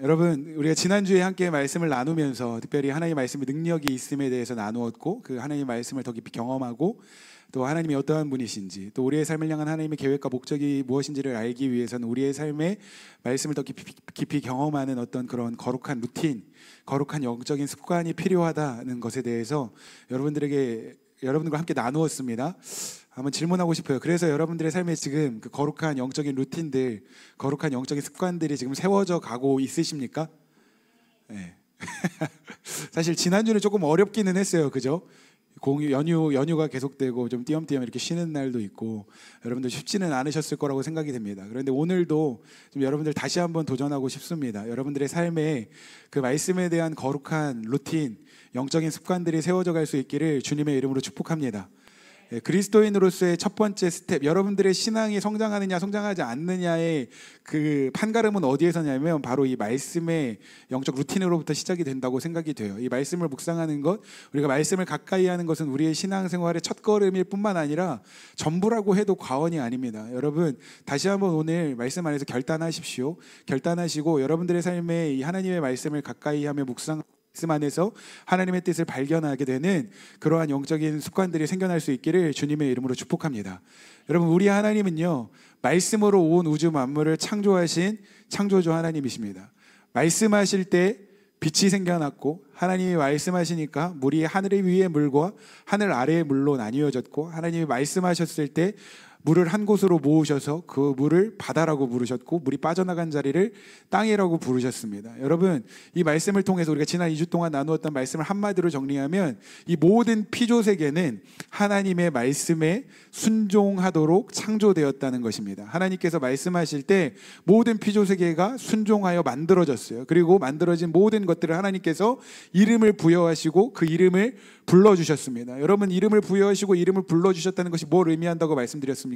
여러분, 우리가 지난주에 함께 말씀을 나누면서 특별히 하나님의 말씀의 능력이 있음에 대해서 나누었고, 그 하나님의 말씀을 더 깊이 경험하고, 또 하나님이 어떠한 분이신지, 또 우리의 삶을 향한 하나님의 계획과 목적이 무엇인지를 알기 위해서는 우리의 삶의 말씀을 더 깊이 경험하는 어떤 그런 거룩한 루틴, 거룩한 영적인 습관이 필요하다는 것에 대해서 여러분들과 함께 나누었습니다. 한번 질문하고 싶어요. 그래서 여러분들의 삶에 지금 그 거룩한 영적인 루틴들, 거룩한 영적인 습관들이 지금 세워져 가고 있으십니까? 네. 사실 지난주는 조금 어렵기는 했어요. 그죠? 연휴가 계속되고 좀 띄엄띄엄 이렇게 쉬는 날도 있고 여러분들 쉽지는 않으셨을 거라고 생각이 됩니다. 그런데 오늘도 좀 여러분들 다시 한번 도전하고 싶습니다. 여러분들의 삶에 그 말씀에 대한 거룩한 루틴, 영적인 습관들이 세워져 갈 수 있기를 주님의 이름으로 축복합니다. 그리스도인으로서의 첫 번째 스텝, 여러분들의 신앙이 성장하느냐 성장하지 않느냐의 그 판가름은 어디에서냐면 바로 이 말씀의 영적 루틴으로부터 시작이 된다고 생각이 돼요. 이 말씀을 묵상하는 것, 우리가 말씀을 가까이 하는 것은 우리의 신앙생활의 첫걸음일 뿐만 아니라 전부라고 해도 과언이 아닙니다. 여러분, 다시 한번 오늘 말씀 안에서 결단하십시오. 결단하시고 여러분들의 삶에 이 하나님의 말씀을 가까이 하며 묵상 말씀 안에서 하나님의 뜻을 발견하게 되는 그러한 영적인 습관들이 생겨날 수 있기를 주님의 이름으로 축복합니다. 여러분, 우리 하나님은요, 말씀으로 온 우주 만물을 창조하신 창조주 하나님이십니다. 말씀하실 때 빛이 생겨났고, 하나님이 말씀하시니까 물이 하늘 위의 물과 하늘 아래의 물로 나뉘어졌고, 하나님이 말씀하셨을 때 물을 한 곳으로 모으셔서 그 물을 바다라고 부르셨고, 물이 빠져나간 자리를 땅이라고 부르셨습니다. 여러분, 이 말씀을 통해서 우리가 지난 2주 동안 나누었던 말씀을 한마디로 정리하면 이 모든 피조세계는 하나님의 말씀에 순종하도록 창조되었다는 것입니다. 하나님께서 말씀하실 때 모든 피조세계가 순종하여 만들어졌어요. 그리고 만들어진 모든 것들을 하나님께서 이름을 부여하시고 그 이름을 불러주셨습니다. 여러분, 이름을 부여하시고 이름을 불러주셨다는 것이 뭘 의미한다고 말씀드렸습니까?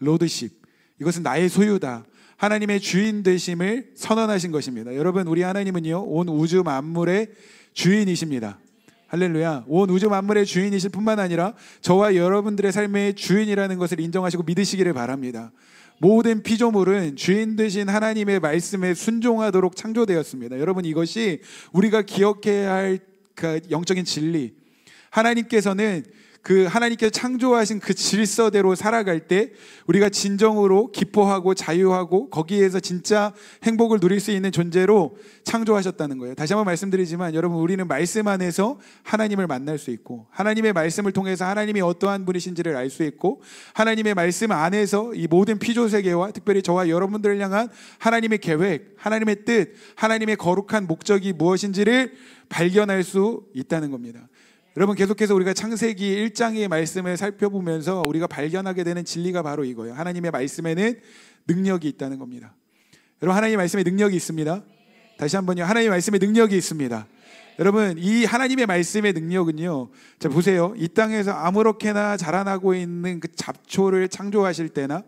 로드십, 이것은 나의 소유다, 하나님의 주인 되심을 선언하신 것입니다. 여러분, 우리 하나님은요, 온 우주 만물의 주인이십니다. 할렐루야. 온 우주 만물의 주인이실 뿐만 아니라 저와 여러분들의 삶의 주인이라는 것을 인정하시고 믿으시기를 바랍니다. 모든 피조물은 주인 되신 하나님의 말씀에 순종하도록 창조되었습니다. 여러분, 이것이 우리가 기억해야 할 그 영적인 진리, 하나님께서는 그 하나님께서 창조하신 그 질서대로 살아갈 때 우리가 진정으로 기뻐하고 자유하고 거기에서 진짜 행복을 누릴 수 있는 존재로 창조하셨다는 거예요. 다시 한번 말씀드리지만 여러분, 우리는 말씀 안에서 하나님을 만날 수 있고, 하나님의 말씀을 통해서 하나님이 어떠한 분이신지를 알 수 있고, 하나님의 말씀 안에서 이 모든 피조세계와 특별히 저와 여러분들을 향한 하나님의 계획, 하나님의 뜻, 하나님의 거룩한 목적이 무엇인지를 발견할 수 있다는 겁니다. 여러분, 계속해서 우리가 창세기 1장의 말씀을 살펴보면서 우리가 발견하게 되는 진리가 바로 이거예요. 하나님의 말씀에는 능력이 있다는 겁니다. 여러분, 하나님의 말씀에 능력이 있습니다. 다시 한번요, 하나님의 말씀에 능력이 있습니다. 여러분, 이 하나님의 말씀의 능력은요, 자 보세요. 이 땅에서 아무렇게나 자라나고 있는 그 잡초를 창조하실 때나,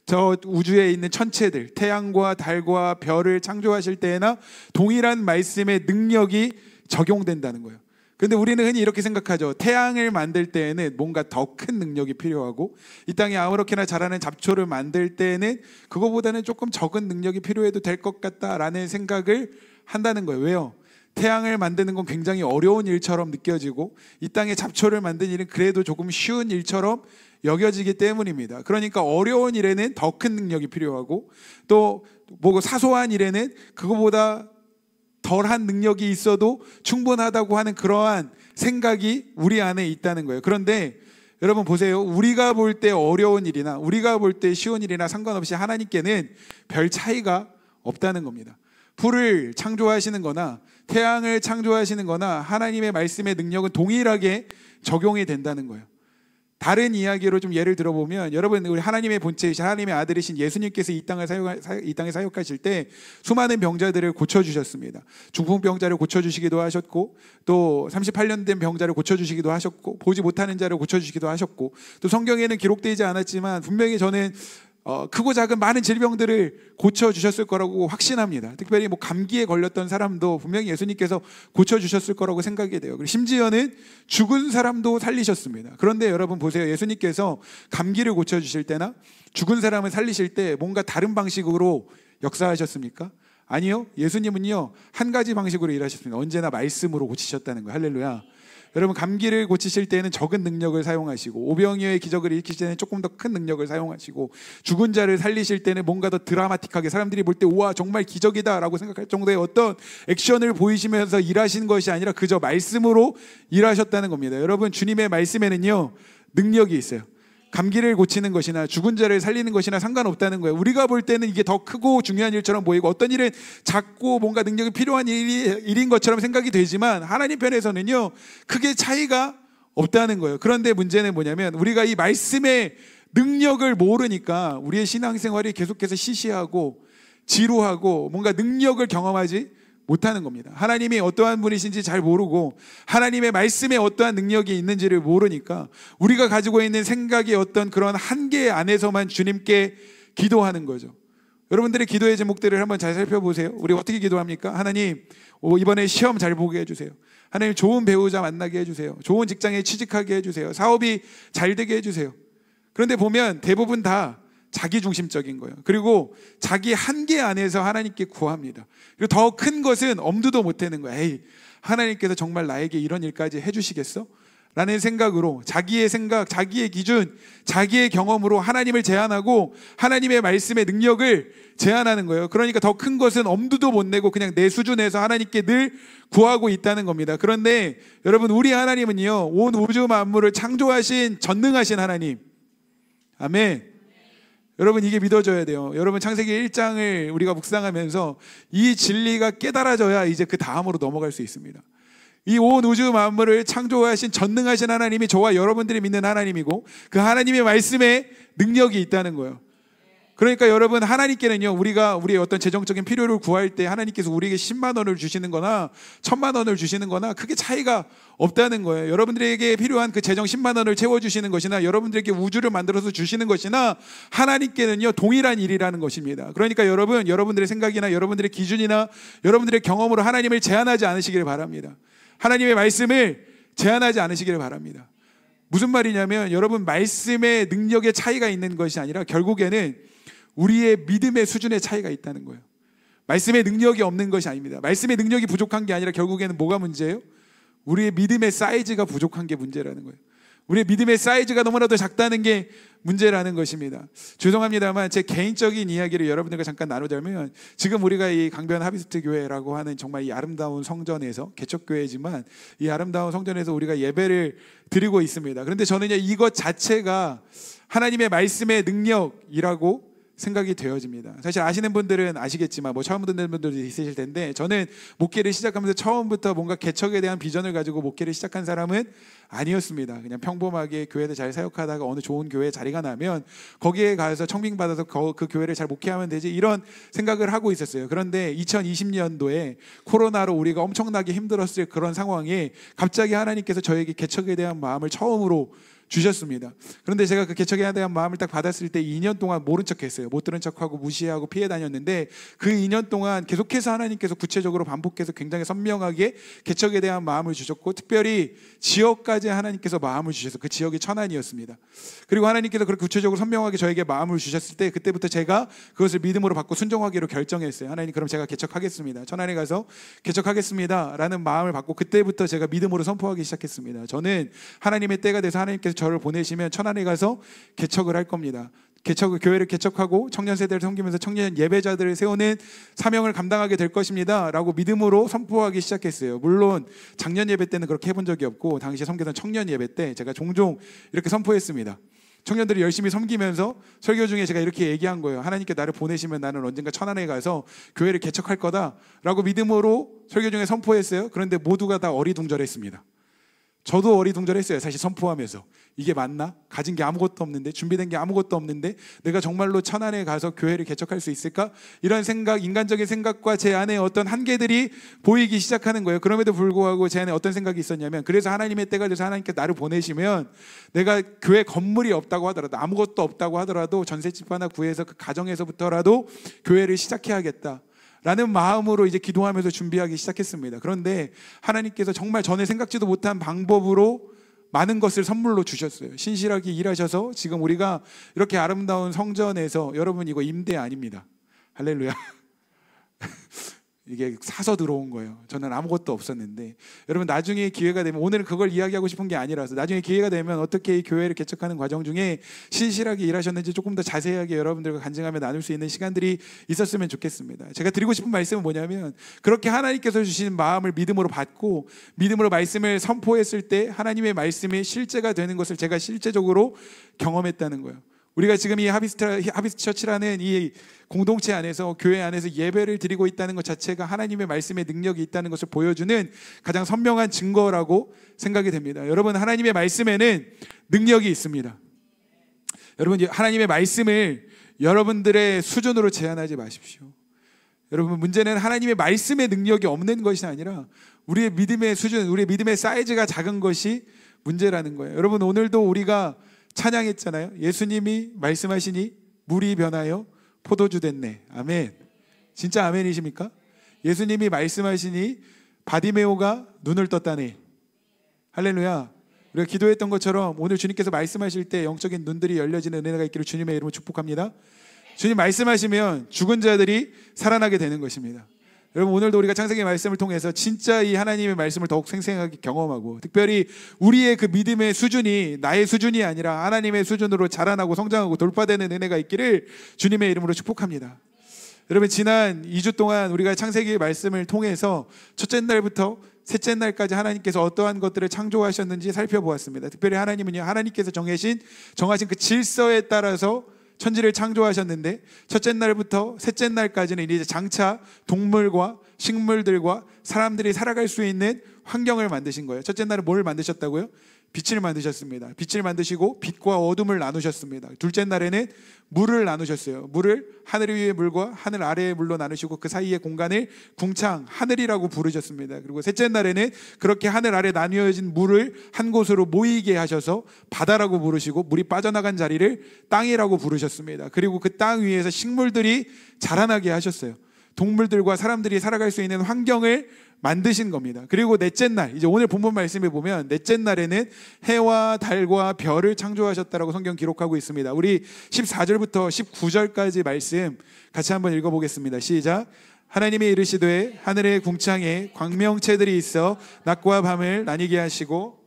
저 우주에 있는 천체들, 태양과 달과 별을 창조하실 때나 동일한 말씀의 능력이 적용된다는 거예요. 근데 우리는 흔히 이렇게 생각하죠. 태양을 만들 때에는 뭔가 더 큰 능력이 필요하고, 이 땅에 아무렇게나 자라는 잡초를 만들 때에는 그거보다는 조금 적은 능력이 필요해도 될 것 같다라는 생각을 한다는 거예요. 왜요? 태양을 만드는 건 굉장히 어려운 일처럼 느껴지고, 이 땅에 잡초를 만드는 일은 그래도 조금 쉬운 일처럼 여겨지기 때문입니다. 그러니까 어려운 일에는 더 큰 능력이 필요하고, 또 뭐 사소한 일에는 그거보다 덜한 능력이 있어도 충분하다고 하는 그러한 생각이 우리 안에 있다는 거예요. 그런데 여러분 보세요. 우리가 볼 때 어려운 일이나 우리가 볼 때 쉬운 일이나 상관없이 하나님께는 별 차이가 없다는 겁니다. 불을 창조하시는 거나 태양을 창조하시는 거나 하나님의 말씀의 능력은 동일하게 적용이 된다는 거예요. 다른 이야기로 좀 예를 들어보면, 여러분, 우리 하나님의 본체이신 하나님의 아들이신 예수님께서 이 땅에 사역하실 때 수많은 병자들을 고쳐주셨습니다. 중풍병자를 고쳐주시기도 하셨고, 또 38년 된 병자를 고쳐주시기도 하셨고, 보지 못하는 자를 고쳐주시기도 하셨고, 또 성경에는 기록되지 않았지만 분명히 저는 크고 작은 많은 질병들을 고쳐주셨을 거라고 확신합니다. 특별히 뭐 감기에 걸렸던 사람도 분명히 예수님께서 고쳐주셨을 거라고 생각이 돼요. 그리고 심지어는 죽은 사람도 살리셨습니다. 그런데 여러분 보세요. 예수님께서 감기를 고쳐주실 때나 죽은 사람을 살리실 때 뭔가 다른 방식으로 역사하셨습니까? 아니요. 예수님은요, 한 가지 방식으로 일하셨습니다. 언제나 말씀으로 고치셨다는 거예요. 할렐루야. 여러분, 감기를 고치실 때는 적은 능력을 사용하시고, 오병이어의 기적을 일으키실 때는 조금 더 큰 능력을 사용하시고, 죽은 자를 살리실 때는 뭔가 더 드라마틱하게 사람들이 볼 때 우와 정말 기적이다 라고 생각할 정도의 어떤 액션을 보이시면서 일하신 것이 아니라 그저 말씀으로 일하셨다는 겁니다. 여러분, 주님의 말씀에는요 능력이 있어요. 감기를 고치는 것이나 죽은 자를 살리는 것이나 상관없다는 거예요. 우리가 볼 때는 이게 더 크고 중요한 일처럼 보이고, 어떤 일은 작고 뭔가 능력이 필요한 일인 것처럼 생각이 되지만, 하나님 편에서는요 크게 차이가 없다는 거예요. 그런데 문제는 뭐냐면, 우리가 이 말씀의 능력을 모르니까 우리의 신앙생활이 계속해서 시시하고 지루하고 뭔가 능력을 경험하지 못하는 겁니다. 하나님이 어떠한 분이신지 잘 모르고 하나님의 말씀에 어떠한 능력이 있는지를 모르니까 우리가 가지고 있는 생각의 어떤 그런 한계 안에서만 주님께 기도하는 거죠. 여러분들의 기도의 제목들을 한번 잘 살펴보세요. 우리 어떻게 기도합니까? 하나님, 이번에 시험 잘 보게 해주세요. 하나님, 좋은 배우자 만나게 해주세요. 좋은 직장에 취직하게 해주세요. 사업이 잘 되게 해주세요. 그런데 보면 대부분 다 자기중심적인 거예요. 그리고 자기 한계 안에서 하나님께 구합니다. 그리고 더 큰 것은 엄두도 못 내는 거예요. 에이, 하나님께서 정말 나에게 이런 일까지 해주시겠어? 라는 생각으로, 자기의 생각, 자기의 기준, 자기의 경험으로 하나님을 제한하고 하나님의 말씀의 능력을 제한하는 거예요. 그러니까 더 큰 것은 엄두도 못 내고 그냥 내 수준에서 하나님께 늘 구하고 있다는 겁니다. 그런데 여러분, 우리 하나님은요 온 우주 만물을 창조하신 전능하신 하나님. 아멘. 여러분, 이게 믿어져야 돼요. 여러분, 창세기 1장을 우리가 묵상하면서 이 진리가 깨달아져야 이제 그 다음으로 넘어갈 수 있습니다. 이 온 우주 만물을 창조하신 전능하신 하나님이 저와 여러분들이 믿는 하나님이고, 그 하나님의 말씀에 능력이 있다는 거예요. 그러니까 여러분, 하나님께는요 우리가 우리의 어떤 재정적인 필요를 구할 때 하나님께서 우리에게 10만 원을 주시는 거나 1000만 원을 주시는 거나 크게 차이가 없다는 거예요. 여러분들에게 필요한 그 재정 10만 원을 채워주시는 것이나 여러분들에게 우주를 만들어서 주시는 것이나 하나님께는요 동일한 일이라는 것입니다. 그러니까 여러분, 여러분들의 생각이나 여러분들의 기준이나 여러분들의 경험으로 하나님을 제한하지 않으시기를 바랍니다. 하나님의 말씀을 제한하지 않으시기를 바랍니다. 무슨 말이냐면, 여러분, 말씀의 능력의 차이가 있는 것이 아니라 결국에는 우리의 믿음의 수준의 차이가 있다는 거예요. 말씀의 능력이 없는 것이 아닙니다. 말씀의 능력이 부족한 게 아니라 결국에는 뭐가 문제예요? 우리의 믿음의 사이즈가 부족한 게 문제라는 거예요. 우리의 믿음의 사이즈가 너무나도 작다는 게 문제라는 것입니다. 죄송합니다만 제 개인적인 이야기를 여러분들과 잠깐 나누자면, 지금 우리가 이 강변 하비스트 교회라고 하는 정말 이 아름다운 성전에서, 개척교회지만 이 아름다운 성전에서 우리가 예배를 드리고 있습니다. 그런데 저는 이것 자체가 하나님의 말씀의 능력이라고 생각이 되어집니다. 사실 아시는 분들은 아시겠지만 처음 듣는 분들도 있으실 텐데, 저는 목회를 시작하면서 처음부터 뭔가 개척에 대한 비전을 가지고 목회를 시작한 사람은 아니었습니다. 그냥 평범하게 교회를 잘 사역하다가 어느 좋은 교회에 자리가 나면 거기에 가서 청빙받아서 그 교회를 잘 목회하면 되지, 이런 생각을 하고 있었어요. 그런데 2020년도에 코로나로 우리가 엄청나게 힘들었을 그런 상황에 갑자기 하나님께서 저에게 개척에 대한 마음을 처음으로 주셨습니다. 그런데 제가 그 개척에 대한 마음을 딱 받았을 때 2년 동안 모른 척했어요. 못 들은 척하고 무시하고 피해 다녔는데, 그 2년 동안 계속해서 하나님께서 구체적으로 반복해서 굉장히 선명하게 개척에 대한 마음을 주셨고, 특별히 지역까지 하나님께서 마음을 주셔서, 그 지역이 천안이었습니다. 그리고 하나님께서 그렇게 구체적으로 선명하게 저에게 마음을 주셨을 때, 그때부터 제가 그것을 믿음으로 받고 순종하기로 결정했어요. 하나님, 그럼 제가 개척하겠습니다. 천안에 가서 개척하겠습니다 라는 마음을 받고, 그때부터 제가 믿음으로 선포하기 시작했습니다. 저는 하나님의 때가 돼서 하나님께서 저를 보내시면 천안에 가서 개척을 할 겁니다. 교회를 개척하고 청년 세대를 섬기면서 청년 예배자들을 세우는 사명을 감당하게 될 것입니다 라고 믿음으로 선포하기 시작했어요. 물론 작년 예배 때는 그렇게 해본 적이 없고, 당시에 섬기던 청년 예배 때 제가 종종 이렇게 선포했습니다. 청년들이 열심히 섬기면서 설교 중에 제가 이렇게 얘기한 거예요. 하나님께 나를 보내시면 나는 언젠가 천안에 가서 교회를 개척할 거다 라고 믿음으로 설교 중에 선포했어요. 그런데 모두가 다 어리둥절했습니다. 저도 어리둥절했어요. 사실 선포하면서 이게 맞나? 가진 게 아무것도 없는데, 준비된 게 아무것도 없는데 내가 정말로 천안에 가서 교회를 개척할 수 있을까? 이런 생각, 인간적인 생각과 제 안에 어떤 한계들이 보이기 시작하는 거예요. 그럼에도 불구하고 제 안에 어떤 생각이 있었냐면, 그래서 하나님의 때가 돼서 하나님께 나를 보내시면 내가 교회 건물이 없다고 하더라도, 아무것도 없다고 하더라도 전셋집 하나 구해서 그 가정에서부터라도 교회를 시작해야겠다 라는 마음으로 이제 기도하면서 준비하기 시작했습니다. 그런데 하나님께서 정말 전에 생각지도 못한 방법으로 많은 것을 선물로 주셨어요. 신실하게 일하셔서 지금 우리가 이렇게 아름다운 성전에서, 여러분 이거 임대 아닙니다. 할렐루야. 이게 사서 들어온 거예요. 저는 아무것도 없었는데. 여러분 나중에 기회가 되면, 오늘은 그걸 이야기하고 싶은 게 아니라서, 나중에 기회가 되면 어떻게 이 교회를 개척하는 과정 중에 신실하게 일하셨는지 조금 더 자세하게 여러분들과 간증하며 나눌 수 있는 시간들이 있었으면 좋겠습니다. 제가 드리고 싶은 말씀은 뭐냐면, 그렇게 하나님께서 주신 마음을 믿음으로 받고 믿음으로 말씀을 선포했을 때 하나님의 말씀이 실제가 되는 것을 제가 실제적으로 경험했다는 거예요. 우리가 지금 이 하비스트 처치라는 이 공동체 안에서, 교회 안에서 예배를 드리고 있다는 것 자체가 하나님의 말씀의 능력이 있다는 것을 보여주는 가장 선명한 증거라고 생각이 됩니다. 여러분, 하나님의 말씀에는 능력이 있습니다. 여러분, 하나님의 말씀을 여러분들의 수준으로 제한하지 마십시오. 여러분, 문제는 하나님의 말씀의 능력이 없는 것이 아니라 우리의 믿음의 수준, 우리의 믿음의 사이즈가 작은 것이 문제라는 거예요. 여러분, 오늘도 우리가 찬양했잖아요. 예수님이 말씀하시니 물이 변하여 포도주 됐네. 아멘. 진짜 아멘이십니까? 예수님이 말씀하시니 바디메오가 눈을 떴다네. 할렐루야. 우리가 기도했던 것처럼 오늘 주님께서 말씀하실 때 영적인 눈들이 열려지는 은혜가 있기를 주님의 이름으로 축복합니다. 주님 말씀하시면 죽은 자들이 살아나게 되는 것입니다. 여러분, 오늘도 우리가 창세기 말씀을 통해서 진짜 이 하나님의 말씀을 더욱 생생하게 경험하고, 특별히 우리의 그 믿음의 수준이 나의 수준이 아니라 하나님의 수준으로 자라나고 성장하고 돌파되는 은혜가 있기를 주님의 이름으로 축복합니다. 여러분, 지난 2주 동안 우리가 창세기 말씀을 통해서 첫째 날부터 셋째 날까지 하나님께서 어떠한 것들을 창조하셨는지 살펴보았습니다. 특별히 하나님은요, 하나님께서 정하신 그 질서에 따라서 천지를 창조하셨는데, 첫째 날부터 셋째 날까지는 이제 장차 동물과 식물들과 사람들이 살아갈 수 있는 환경을 만드신 거예요. 첫째 날은 뭘 만드셨다고요? 빛을 만드셨습니다. 빛을 만드시고 빛과 어둠을 나누셨습니다. 둘째 날에는 물을 나누셨어요. 물을 하늘 위의 물과 하늘 아래의 물로 나누시고 그 사이의 공간을 궁창, 하늘이라고 부르셨습니다. 그리고 셋째 날에는 그렇게 하늘 아래 나뉘어진 물을 한 곳으로 모이게 하셔서 바다라고 부르시고, 물이 빠져나간 자리를 땅이라고 부르셨습니다. 그리고 그 땅 위에서 식물들이 자라나게 하셨어요. 동물들과 사람들이 살아갈 수 있는 환경을 만드신 겁니다. 그리고 넷째 날, 이제 오늘 본문 말씀에 보면 넷째 날에는 해와 달과 별을 창조하셨다라고 성경 기록하고 있습니다. 우리 14절부터 19절까지 말씀 같이 한번 읽어보겠습니다. 시작. 하나님이 이르시되 하늘의 궁창에 광명체들이 있어 낮과 밤을 나뉘게 하시고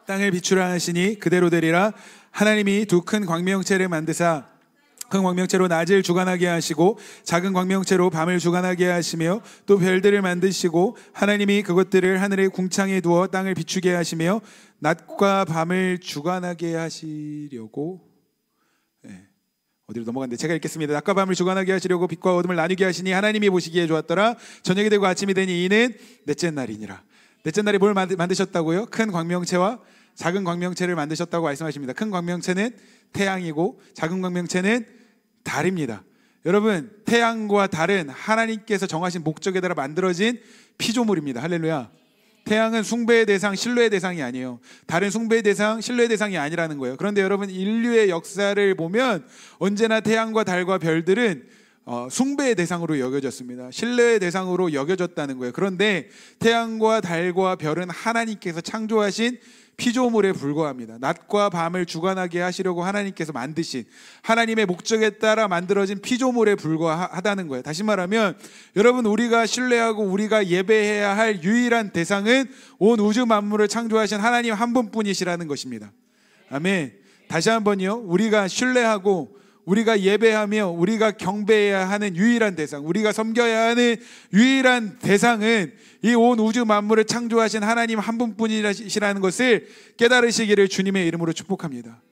땅을 비추라 하시니 그대로 되리라. 하나님이 두 큰 광명체를 만드사 큰 광명체로 낮을 주관하게 하시고 작은 광명체로 밤을 주관하게 하시며 또 별들을 만드시고 하나님이 그것들을 하늘의 궁창에 두어 땅을 비추게 하시며 낮과 밤을 주관하게 하시려고, 어디로 넘어갔는데 제가 읽겠습니다. 낮과 밤을 주관하게 하시려고 빛과 어둠을 나누게 하시니 하나님이 보시기에 좋았더라. 저녁이 되고 아침이 되니 이는 넷째 날이니라. 넷째 날에 뭘 만드셨다고요? 큰 광명체와 작은 광명체를 만드셨다고 말씀하십니다. 큰 광명체는 태양이고 작은 광명체는 달입니다. 여러분, 태양과 달은 하나님께서 정하신 목적에 따라 만들어진 피조물입니다. 할렐루야. 태양은 숭배의 대상, 신뢰의 대상이 아니에요. 달은 숭배의 대상, 신뢰의 대상이 아니라는 거예요. 그런데 여러분, 인류의 역사를 보면 언제나 태양과 달과 별들은 숭배의 대상으로 여겨졌습니다. 신뢰의 대상으로 여겨졌다는 거예요. 그런데 태양과 달과 별은 하나님께서 창조하신 피조물에 불과합니다. 낮과 밤을 주관하게 하시려고 하나님께서 만드신 하나님의 목적에 따라 만들어진 피조물에 불과하다는 거예요. 다시 말하면 여러분, 우리가 신뢰하고 우리가 예배해야 할 유일한 대상은 온 우주 만물을 창조하신 하나님 한 분뿐이시라는 것입니다. 아멘. 다시 한번요. 우리가 신뢰하고 우리가 예배하며 우리가 경배해야 하는 유일한 대상, 우리가 섬겨야 하는 유일한 대상은 이 온 우주 만물을 창조하신 하나님 한 분뿐이시라는 것을 깨달으시기를 주님의 이름으로 축복합니다.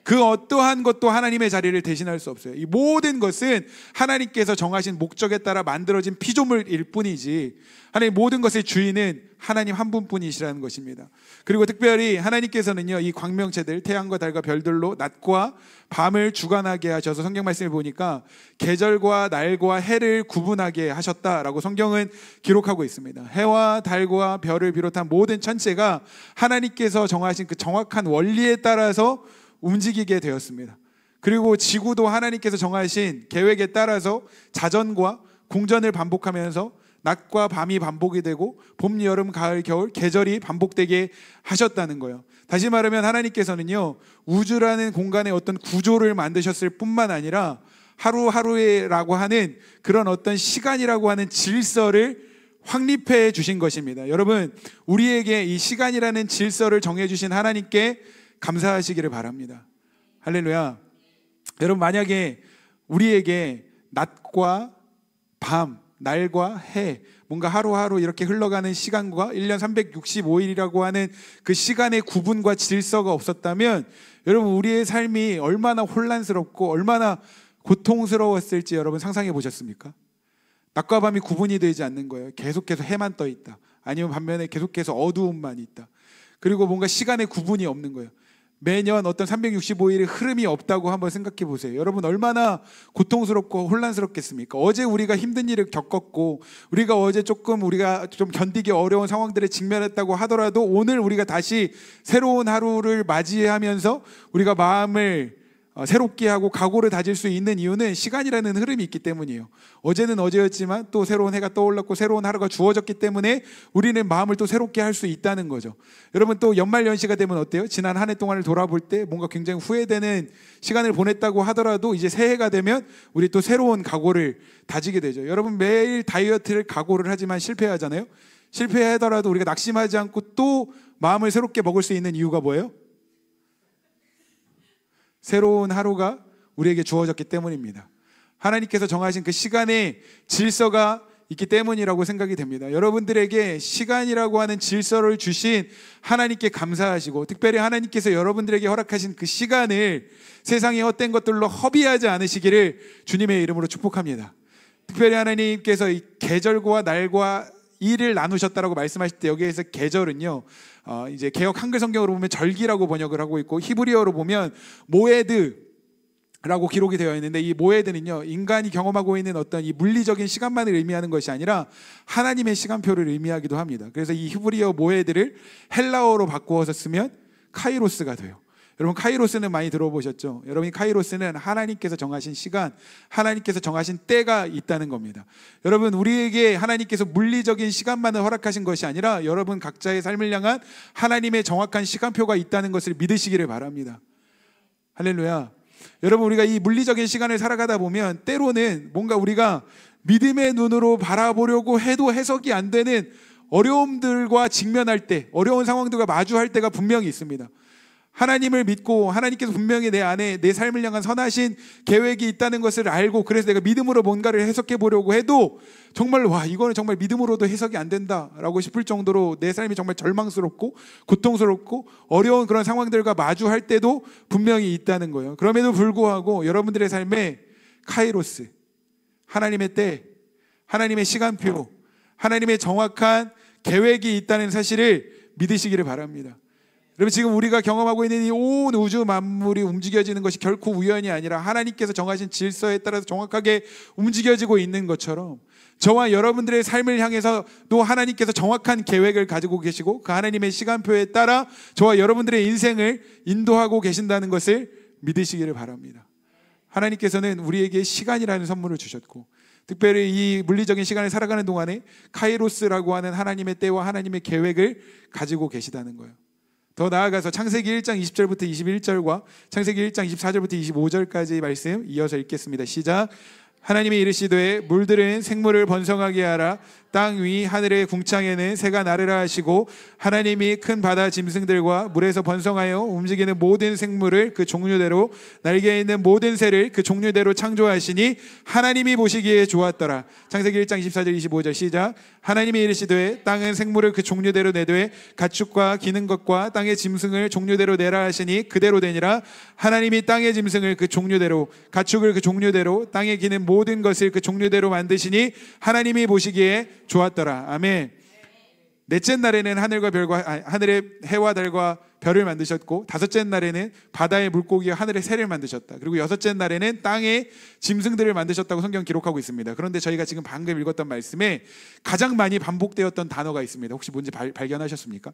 그 어떠한 것도 하나님의 자리를 대신할 수 없어요. 이 모든 것은 하나님께서 정하신 목적에 따라 만들어진 피조물일 뿐이지 하나님 모든 것의 주인은 하나님 한 분뿐이시라는 것입니다. 그리고 특별히 하나님께서는요, 이 광명체들, 태양과 달과 별들로 낮과 밤을 주관하게 하셔서 성경 말씀을 보니까 계절과 날과 해를 구분하게 하셨다라고 성경은 기록하고 있습니다. 해와 달과 별을 비롯한 모든 천체가 하나님께서 정하신 그 정확한 원리에 따라서 움직이게 되었습니다. 그리고 지구도 하나님께서 정하신 계획에 따라서 자전과 공전을 반복하면서 낮과 밤이 반복이 되고 봄, 여름, 가을, 겨울 계절이 반복되게 하셨다는 거예요. 다시 말하면 하나님께서는요, 우주라는 공간의 어떤 구조를 만드셨을 뿐만 아니라 하루하루라고 하는 그런 어떤 시간이라고 하는 질서를 확립해 주신 것입니다. 여러분, 우리에게 이 시간이라는 질서를 정해주신 하나님께 감사하시기를 바랍니다. 할렐루야. 여러분, 만약에 우리에게 낮과 밤, 날과 해, 뭔가 하루하루 이렇게 흘러가는 시간과 1년 365일이라고 하는 그 시간의 구분과 질서가 없었다면 여러분, 우리의 삶이 얼마나 혼란스럽고 얼마나 고통스러웠을지 여러분 상상해 보셨습니까? 낮과 밤이 구분이 되지 않는 거예요. 계속해서 해만 떠 있다. 아니면 반면에 계속해서 어두움만 있다. 그리고 뭔가 시간의 구분이 없는 거예요. 매년 어떤 365일의 흐름이 없다고 한번 생각해 보세요. 여러분, 얼마나 고통스럽고 혼란스럽겠습니까? 어제 우리가 힘든 일을 겪었고, 우리가 어제 우리가 좀 견디기 어려운 상황들에 직면했다고 하더라도 오늘 우리가 다시 새로운 하루를 맞이하면서 우리가 마음을 새롭게 하고 각오를 다질 수 있는 이유는 시간이라는 흐름이 있기 때문이에요. 어제는 어제였지만 또 새로운 해가 떠올랐고 새로운 하루가 주어졌기 때문에 우리는 마음을 또 새롭게 할 수 있다는 거죠. 여러분, 또 연말연시가 되면 어때요? 지난 한 해 동안을 돌아볼 때 뭔가 굉장히 후회되는 시간을 보냈다고 하더라도 이제 새해가 되면 우리 또 새로운 각오를 다지게 되죠. 여러분, 매일 다이어트를 각오를 하지만 실패하잖아요. 실패하더라도 우리가 낙심하지 않고 또 마음을 새롭게 먹을 수 있는 이유가 뭐예요? 새로운 하루가 우리에게 주어졌기 때문입니다. 하나님께서 정하신 그 시간의 질서가 있기 때문이라고 생각이 됩니다. 여러분들에게 시간이라고 하는 질서를 주신 하나님께 감사하시고, 특별히 하나님께서 여러분들에게 허락하신 그 시간을 세상의 헛된 것들로 허비하지 않으시기를 주님의 이름으로 축복합니다. 특별히 하나님께서 이 계절과 날과 일을 나누셨다라고 말씀하실 때 여기에서 계절은요, 이제 개역 한글 성경으로 보면 절기라고 번역을 하고 있고, 히브리어로 보면 모에드라고 기록이 되어 있는데, 이 모에드는요, 인간이 경험하고 있는 어떤 이 물리적인 시간만을 의미하는 것이 아니라 하나님의 시간표를 의미하기도 합니다. 그래서 이 히브리어 모에드를 헬라어로 바꾸어서 쓰면 카이로스가 돼요. 여러분, 카이로스는 많이 들어보셨죠? 여러분, 카이로스는 하나님께서 정하신 시간, 하나님께서 정하신 때가 있다는 겁니다. 여러분, 우리에게 하나님께서 물리적인 시간만을 허락하신 것이 아니라 여러분 각자의 삶을 향한 하나님의 정확한 시간표가 있다는 것을 믿으시기를 바랍니다. 할렐루야. 여러분, 우리가 이 물리적인 시간을 살아가다 보면 때로는 뭔가 우리가 믿음의 눈으로 바라보려고 해도 해석이 안 되는 어려움들과 직면할 때, 어려운 상황들과 마주할 때가 분명히 있습니다. 하나님을 믿고 하나님께서 분명히 내 안에 내 삶을 향한 선하신 계획이 있다는 것을 알고, 그래서 내가 믿음으로 뭔가를 해석해 보려고 해도 정말 이거는 정말 믿음으로도 해석이 안 된다라고 싶을 정도로 내 삶이 정말 절망스럽고 고통스럽고 어려운 그런 상황들과 마주할 때도 분명히 있다는 거예요. 그럼에도 불구하고 여러분들의 삶에 카이로스, 하나님의 때, 하나님의 시간표, 하나님의 정확한 계획이 있다는 사실을 믿으시기를 바랍니다. 여러분, 지금 우리가 경험하고 있는 이 온 우주 만물이 움직여지는 것이 결코 우연이 아니라 하나님께서 정하신 질서에 따라서 정확하게 움직여지고 있는 것처럼, 저와 여러분들의 삶을 향해서도 하나님께서 정확한 계획을 가지고 계시고 그 하나님의 시간표에 따라 저와 여러분들의 인생을 인도하고 계신다는 것을 믿으시기를 바랍니다. 하나님께서는 우리에게 시간이라는 선물을 주셨고, 특별히 이 물리적인 시간을 살아가는 동안에 카이로스라고 하는 하나님의 때와 하나님의 계획을 가지고 계시다는 거예요. 더 나아가서 창세기 1장 20절부터 21절과 창세기 1장 24절부터 25절까지의 말씀 이어서 읽겠습니다. 시작. 하나님이 이르시되 물들은 생물을 번성하게 하라. 땅 위 하늘의 궁창에는 새가 나르라 하시고, 하나님이 큰 바다 짐승들과 물에서 번성하여 움직이는 모든 생물을 그 종류대로, 날개에 있는 모든 새를 그 종류대로 창조하시니 하나님이 보시기에 좋았더라. 창세기 1장 24절 25절 시작. 하나님이 이르시되 땅은 생물을 그 종류대로 내되 가축과 기는 것과 땅의 짐승을 종류대로 내라 하시니 그대로 되니라. 하나님이 땅의 짐승을 그 종류대로, 가축을 그 종류대로, 땅에 기는 모든 것을 그 종류대로 만드시니 하나님이 보시기에 좋았더라. 아멘. 넷째 날에는 하늘의 해와 달과 별을 만드셨고, 다섯째 날에는 바다의 물고기와 하늘의 새를 만드셨다. 그리고 여섯째 날에는 땅의 짐승들을 만드셨다고 성경 기록하고 있습니다. 그런데 저희가 지금 방금 읽었던 말씀에 가장 많이 반복되었던 단어가 있습니다. 혹시 뭔지 발견하셨습니까?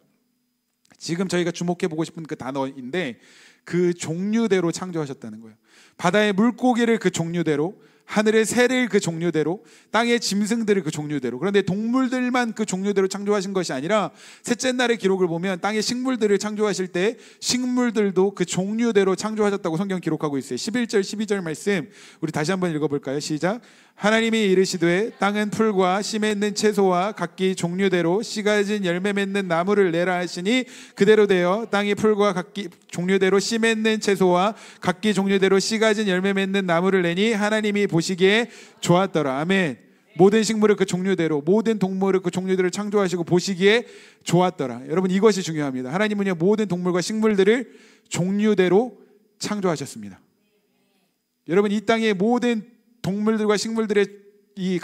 지금 저희가 주목해보고 싶은 그 단어인데, 그 종류대로 창조하셨다는 거예요. 바다의 물고기를 그 종류대로, 하늘의 새를 그 종류대로, 땅의 짐승들을 그 종류대로. 그런데 동물들만 그 종류대로 창조하신 것이 아니라 셋째 날의 기록을 보면 땅의 식물들을 창조하실 때 식물들도 그 종류대로 창조하셨다고 성경 기록하고 있어요. 11절 12절 말씀 우리 다시 한번 읽어볼까요? 시작. 하나님이 이르시되 땅은 풀과 씨 맺는 채소와 각기 종류대로 씨 가진 열매 맺는 나무를 내라 하시니 그대로 되어 땅이 풀과 각기 종류대로 씨 맺는 채소와 각기 종류대로 씨 가진 열매 맺는 나무를 내니 하나님이 보시기에 좋았더라. 아멘. 모든 식물을 그 종류대로, 모든 동물을 그 종류대로 창조하시고 보시기에 좋았더라. 여러분, 이것이 중요합니다. 하나님은요 모든 동물과 식물들을 종류대로 창조하셨습니다. 여러분, 이 땅의 모든 동물들과 식물들의 이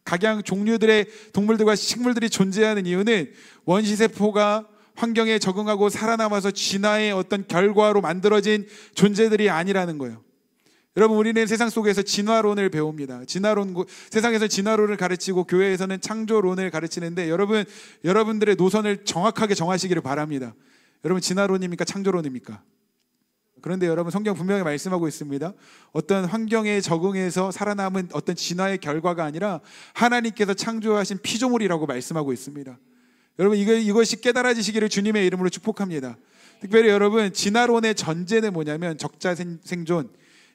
각양 종류들의 동물들과 식물들이 존재하는 이유는 원시세포가 환경에 적응하고 살아남아서 진화의 어떤 결과로 만들어진 존재들이 아니라는 거예요. 여러분, 우리는 세상 속에서 진화론을 배웁니다. 세상에서 진화론을 가르치고 교회에서는 창조론을 가르치는데 여러분들의 노선을 정확하게 정하시기를 바랍니다. 여러분, 진화론입니까? 창조론입니까? 그런데 여러분, 성경 분명히 말씀하고 있습니다. 어떤 환경에 적응해서 살아남은 어떤 진화의 결과가 아니라 하나님께서 창조하신 피조물이라고 말씀하고 있습니다. 여러분, 이것이 깨달아지시기를 주님의 이름으로 축복합니다. 특별히 여러분, 진화론의 전제는 뭐냐면 적자생존,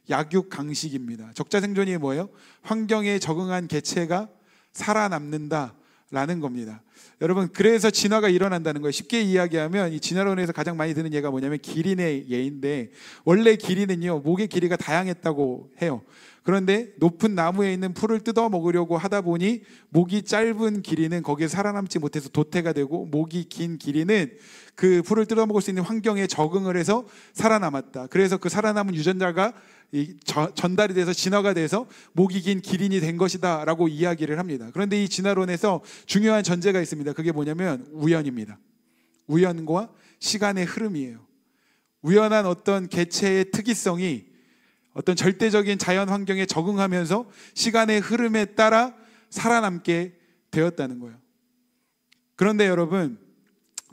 약육강식입니다. 적자생존이 뭐예요? 환경에 적응한 개체가 살아남는다라는 겁니다. 여러분, 그래서 진화가 일어난다는 거예요. 쉽게 이야기하면 이 진화론에서 가장 많이 드는 예가 뭐냐면 기린의 예인데, 원래 기린은요 목의 길이가 다양했다고 해요. 그런데 높은 나무에 있는 풀을 뜯어 먹으려고 하다 보니 목이 짧은 기린은 거기에 살아남지 못해서 도태가 되고, 목이 긴 기린은 그 풀을 뜯어 먹을 수 있는 환경에 적응을 해서 살아남았다. 그래서 그 살아남은 유전자가 전달이 돼서 진화가 돼서 목이 긴 기린이 된 것이다 라고 이야기를 합니다. 그런데 이 진화론에서 중요한 전제가 있습니다. 그게 뭐냐면 우연입니다. 우연과 시간의 흐름이에요. 우연한 어떤 개체의 특이성이 어떤 절대적인 자연 환경에 적응하면서 시간의 흐름에 따라 살아남게 되었다는 거예요. 그런데 여러분,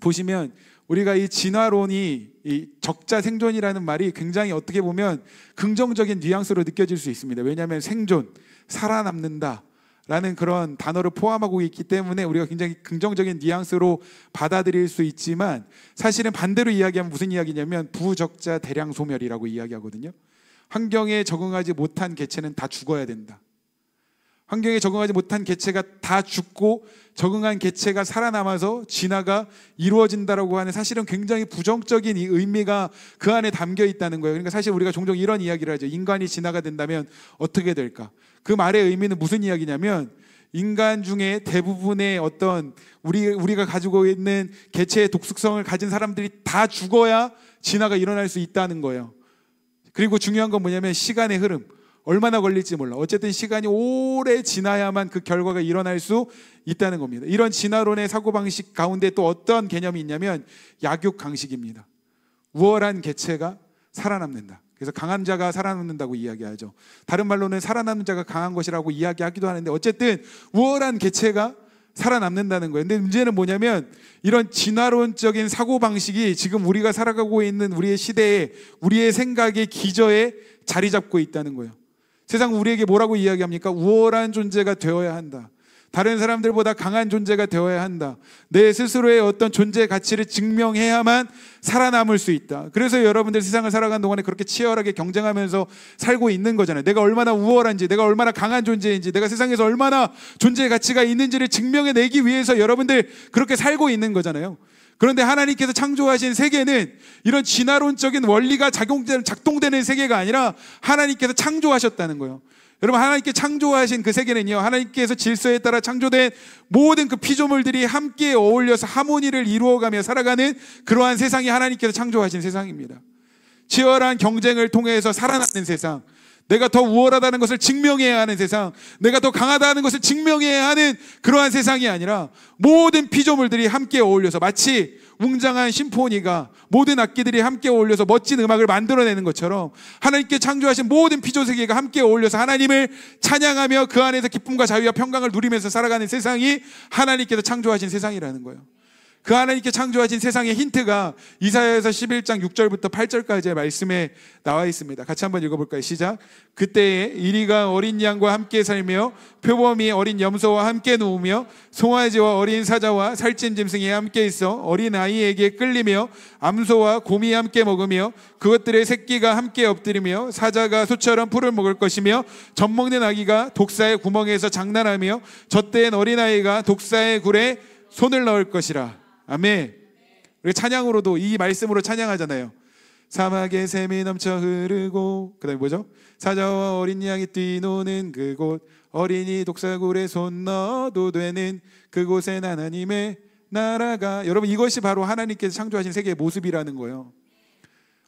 보시면 우리가 이 진화론이 이 적자생존이라는 말이 굉장히 어떻게 보면 긍정적인 뉘앙스로 느껴질 수 있습니다. 왜냐하면 생존, 살아남는다 라는 그런 단어를 포함하고 있기 때문에 우리가 굉장히 긍정적인 뉘앙스로 받아들일 수 있지만, 사실은 반대로 이야기하면 무슨 이야기냐면 부적자 대량 소멸이라고 이야기하거든요. 환경에 적응하지 못한 개체는 다 죽어야 된다. 환경에 적응하지 못한 개체가 다 죽고 적응한 개체가 살아남아서 진화가 이루어진다라고 하는, 사실은 굉장히 부정적인 이 의미가 그 안에 담겨 있다는 거예요. 그러니까 사실 우리가 종종 이런 이야기를 하죠. 인간이 진화가 된다면 어떻게 될까? 그 말의 의미는 무슨 이야기냐면, 인간 중에 대부분의 어떤 우리가 가지고 있는 개체의 독특성을 가진 사람들이 다 죽어야 진화가 일어날 수 있다는 거예요. 그리고 중요한 건 뭐냐면 시간의 흐름. 얼마나 걸릴지 몰라. 어쨌든 시간이 오래 지나야만 그 결과가 일어날 수 있다는 겁니다. 이런 진화론의 사고방식 가운데 또 어떤 개념이 있냐면 약육강식입니다. 우월한 개체가 살아남는다. 그래서 강한 자가 살아남는다고 이야기하죠. 다른 말로는 살아남는 자가 강한 것이라고 이야기하기도 하는데, 어쨌든 우월한 개체가 살아남는다는 거예요. 근데 문제는 뭐냐면 이런 진화론적인 사고방식이 지금 우리가 살아가고 있는 우리의 시대에, 우리의 생각의 기저에 자리 잡고 있다는 거예요. 세상 우리에게 뭐라고 이야기합니까? 우월한 존재가 되어야 한다. 다른 사람들보다 강한 존재가 되어야 한다. 내 스스로의 어떤 존재 가치를 증명해야만 살아남을 수 있다. 그래서 여러분들 세상을 살아가는 동안에 그렇게 치열하게 경쟁하면서 살고 있는 거잖아요. 내가 얼마나 우월한지, 내가 얼마나 강한 존재인지, 내가 세상에서 얼마나 존재 가치가 있는지를 증명해내기 위해서 여러분들 그렇게 살고 있는 거잖아요. 그런데 하나님께서 창조하신 세계는 이런 진화론적인 원리가 작동되는 세계가 아니라 하나님께서 창조하셨다는 거예요. 여러분, 하나님께 창조하신 그 세계는요, 하나님께서 질서에 따라 창조된 모든 그 피조물들이 함께 어울려서 하모니를 이루어가며 살아가는 그러한 세상이 하나님께서 창조하신 세상입니다. 치열한 경쟁을 통해서 살아남는 세상, 내가 더 우월하다는 것을 증명해야 하는 세상, 내가 더 강하다는 것을 증명해야 하는 그러한 세상이 아니라 모든 피조물들이 함께 어울려서, 마치 웅장한 심포니가 모든 악기들이 함께 어울려서 멋진 음악을 만들어내는 것처럼 하나님께 창조하신 모든 피조세계가 함께 어울려서 하나님을 찬양하며 그 안에서 기쁨과 자유와 평강을 누리면서 살아가는 세상이 하나님께서 창조하신 세상이라는 거예요. 그 하나님께 창조하신 세상의 힌트가 이사야에서 11장 6절부터 8절까지의 말씀에 나와 있습니다. 같이 한번 읽어볼까요? 시작. 그때에 이리가 어린 양과 함께 살며 표범이 어린 염소와 함께 누우며 송아지와 어린 사자와 살찐 짐승이 함께 있어 어린 아이에게 끌리며 암소와 곰이 함께 먹으며 그것들의 새끼가 함께 엎드리며 사자가 소처럼 풀을 먹을 것이며 젖먹는 아기가 독사의 구멍에서 장난하며 젖된 어린아이가 독사의 굴에 손을 넣을 것이라. 아멘. 우리 찬양으로도 이 말씀으로 찬양하잖아요. 사막에 샘이 넘쳐 흐르고, 그 다음에 뭐죠? 사자와 어린 양이 뛰노는 그곳, 어린이 독사굴에 손 넣어도 되는 그곳엔 하나님의 나라가. 여러분, 이것이 바로 하나님께서 창조하신 세계의 모습이라는 거예요.